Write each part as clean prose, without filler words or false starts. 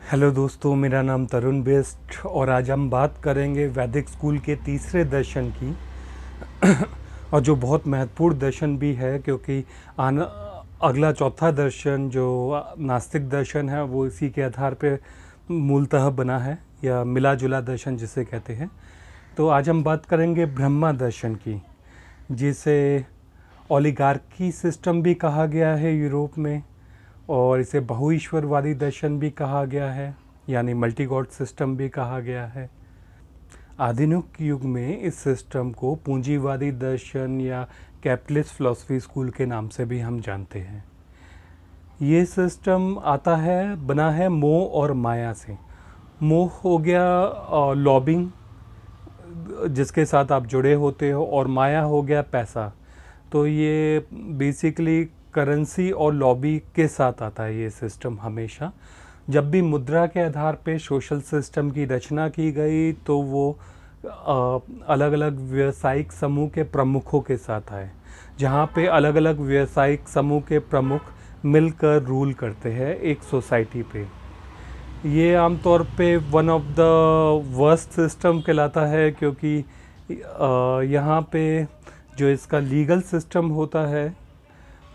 Hello दोस्तों, मेरा नाम तरुण बेस्ट और आज हम बात करेंगे वैदिक स्कूल के तीसरे दर्शन की। और जो बहुत महत्वपूर्ण दर्शन भी है, क्योंकि अगला चौथा दर्शन जो नास्तिक दर्शन है वो इसी के आधार पे मूलतः बना है, या मिला जुला दर्शन जिसे कहते हैं। तो आज हम बात करेंगे ब्रह्मा दर्शन की, जिसे ओलिगार्की सिस्टम भी कहा गया है यूरोप में, और इसे बहुईश्वरवादी दर्शन भी कहा गया है, यानी मल्टी गॉड सिस्टम भी कहा गया है। आधुनिक युग में इस सिस्टम को पूंजीवादी दर्शन या कैपिटलिस्ट फिलॉसफी स्कूल के नाम से भी हम जानते हैं। ये सिस्टम बना है मोह और माया से। मोह हो गया लॉबिंग, जिसके साथ आप जुड़े होते हो, और माया हो गया पैसा। तो ये बेसिकली करेंसी और लॉबी के साथ आता है ये सिस्टम हमेशा। जब भी मुद्रा के आधार पे सोशल सिस्टम की रचना की गई तो वो अलग अलग व्यावसायिक समूह के प्रमुखों के साथ आए, जहाँ पे अलग अलग व्यावसायिक समूह के प्रमुख मिलकर रूल करते हैं एक सोसाइटी पे। ये आमतौर पे one of the worst system कहलाता है, क्योंकि यहाँ पे जो इसका लीगल सिस्टम होता है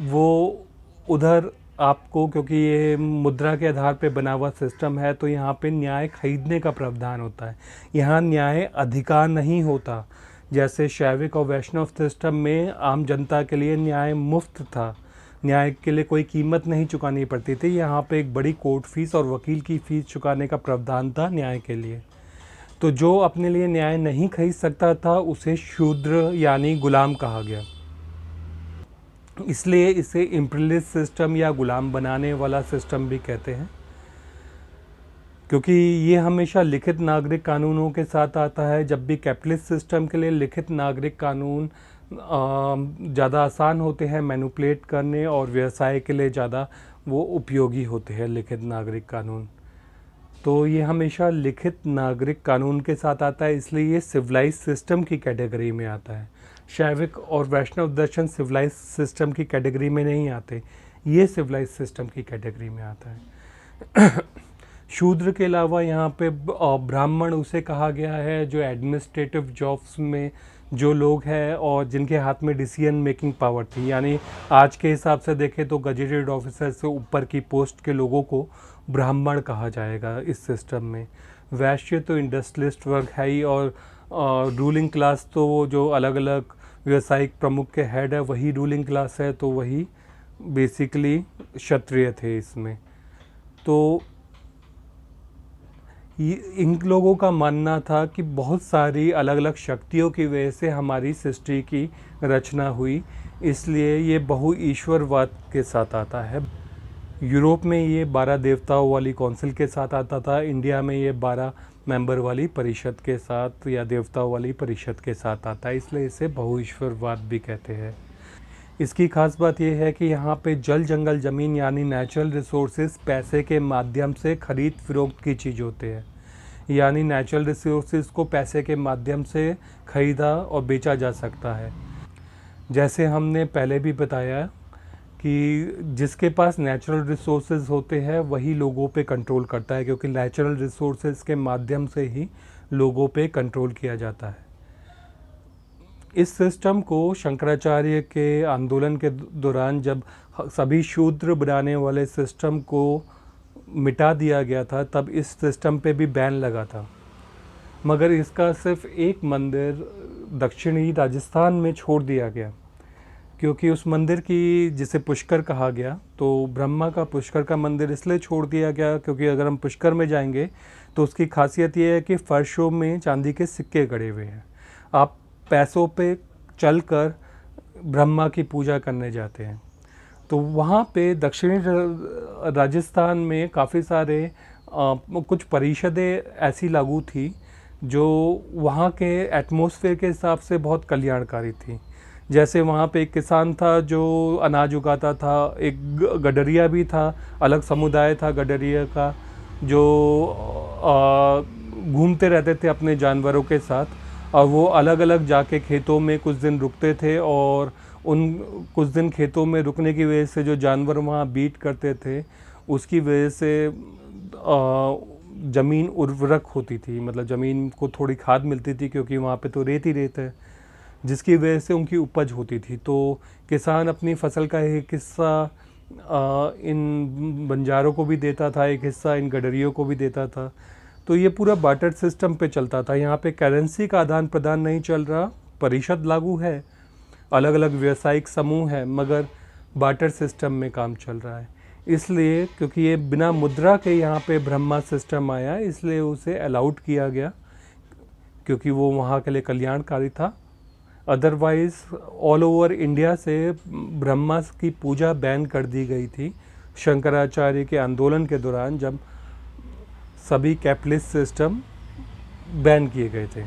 वो उधर आपको, क्योंकि ये मुद्रा के आधार पे बना हुआ सिस्टम है, तो यहाँ पे न्याय खरीदने का प्रावधान होता है। यहाँ न्याय अधिकार नहीं होता। जैसे शैविक और वैष्णव सिस्टम में आम जनता के लिए न्याय मुफ्त था, न्याय के लिए कोई कीमत नहीं चुकानी पड़ती थी। यहाँ पे एक बड़ी कोर्ट फीस और वकील की फ़ीस चुकाने का प्रावधान था न्याय के लिए। तो जो अपने लिए न्याय नहीं खरीद सकता था उसे शूद्र यानी गुलाम कहा गया। इसलिए इसे इम्पीरियलिस्ट सिस्टम या गुलाम बनाने वाला सिस्टम भी कहते हैं, क्योंकि ये हमेशा लिखित नागरिक कानूनों के साथ आता है। जब भी कैपिटलिस्ट सिस्टम के लिए लिखित नागरिक कानून ज़्यादा आसान होते हैं मैनिपुलेट करने, और व्यवसाय के लिए ज़्यादा वो उपयोगी होते हैं लिखित नागरिक कानून। तो ये हमेशा लिखित नागरिक कानून के साथ आता है, इसलिए ये सिविलाइज सिस्टम की कैटेगरी में आता है। शैविक और वैष्णव दर्शन सिविलाइज सिस्टम की कैटेगरी में नहीं आते, ये सिविलाइज सिस्टम की कैटेगरी में आता है। शूद्र के अलावा यहाँ पे ब्राह्मण उसे कहा गया है जो एडमिनिस्ट्रेटिव जॉब्स में जो लोग हैं और जिनके हाथ में डिसीजन मेकिंग पावर थी, यानी आज के हिसाब से देखें तो गजेटेड ऑफिसर से ऊपर की पोस्ट के लोगों को ब्राह्मण कहा जाएगा इस सिस्टम में। वैश्य तो इंडस्ट्रियलिस्ट वर्ग है ही, और रूलिंग क्लास तो वो जो अलग अलग व्यवसायिक प्रमुख के हेड है वही रूलिंग क्लास है, तो वही बेसिकली क्षत्रिय थे इसमें। तो इन लोगों का मानना था कि बहुत सारी अलग अलग शक्तियों की वजह से हमारी सृष्टि की रचना हुई, इसलिए ये बहु ईश्वरवाद के साथ आता है। यूरोप में ये 12 देवताओं वाली काउंसिल के साथ आता था, इंडिया में ये 12 मेंबर वाली परिषद के साथ या देवताओं वाली परिषद के साथ आता है, इसलिए इसे बहुईश्वरवाद भी कहते हैं। इसकी खास बात यह है कि यहाँ पे जल जंगल ज़मीन यानी नेचुरल रिसोर्सेज पैसे के माध्यम से खरीद फरोख्त की चीज़ होते हैं, यानी नेचुरल रिसोर्सेज को पैसे के माध्यम से खरीदा और बेचा जा सकता है। जैसे हमने पहले भी बताया कि जिसके पास नेचुरल रिसोर्सेज होते हैं वही लोगों पे कंट्रोल करता है, क्योंकि नेचुरल रिसोर्सेज के माध्यम से ही लोगों पे कंट्रोल किया जाता है। इस सिस्टम को शंकराचार्य के आंदोलन के दौरान जब सभी शूद्र बनाने वाले सिस्टम को मिटा दिया गया था, तब इस सिस्टम पे भी बैन लगा था। मगर इसका सिर्फ एक मंदिर दक्षिणी राजस्थान में छोड़ दिया गया, क्योंकि उस मंदिर की, जिसे पुष्कर कहा गया, तो ब्रह्मा का पुष्कर का मंदिर इसलिए छोड़ दिया गया क्योंकि अगर हम पुष्कर में जाएंगे तो उसकी खासियत ये है कि फर्शों में चांदी के सिक्के गड़े हुए हैं। आप पैसों पे चलकर ब्रह्मा की पूजा करने जाते हैं। तो वहाँ पे दक्षिणी राजस्थान में काफ़ी सारे कुछ परिषदें ऐसी लागू थी जो वहाँ के एटमॉस्फेयर के हिसाब से बहुत कल्याणकारी थी। जैसे वहाँ पे एक किसान था जो अनाज उगाता था, एक गडरिया भी था, अलग समुदाय था गडरिया का, जो घूमते रहते थे अपने जानवरों के साथ, और वो अलग अलग जाके खेतों में कुछ दिन रुकते थे, और उन कुछ दिन खेतों में रुकने की वजह से जो जानवर वहाँ बीट करते थे उसकी वजह से ज़मीन उर्वरक होती थी, मतलब ज़मीन को थोड़ी खाद मिलती थी क्योंकि वहाँ पे तो रेत ही रेत है, जिसकी वजह से उनकी उपज होती थी। तो किसान अपनी फसल का एक हिस्सा इन बंजारों को भी देता था, एक हिस्सा इन गडरियों को भी देता था। तो ये पूरा बार्टर सिस्टम पे चलता था। यहाँ पे करेंसी का आदान प्रदान नहीं चल रहा, परिषद लागू है, अलग अलग व्यावसायिक समूह है, मगर बार्टर सिस्टम में काम चल रहा है। इसलिए क्योंकि ये बिना मुद्रा के यहाँ पे ब्रह्मा सिस्टम आया, इसलिए उसे अलाउड किया गया, क्योंकि वो वहाँ के लिए कल्याणकारी था। अदरवाइज़ ऑल ओवर इंडिया से ब्रह्मा की पूजा बैन कर दी गई थी शंकराचार्य के आंदोलन के दौरान, जब सभी कैपिटलिस्ट सिस्टम बैन किए गए थे।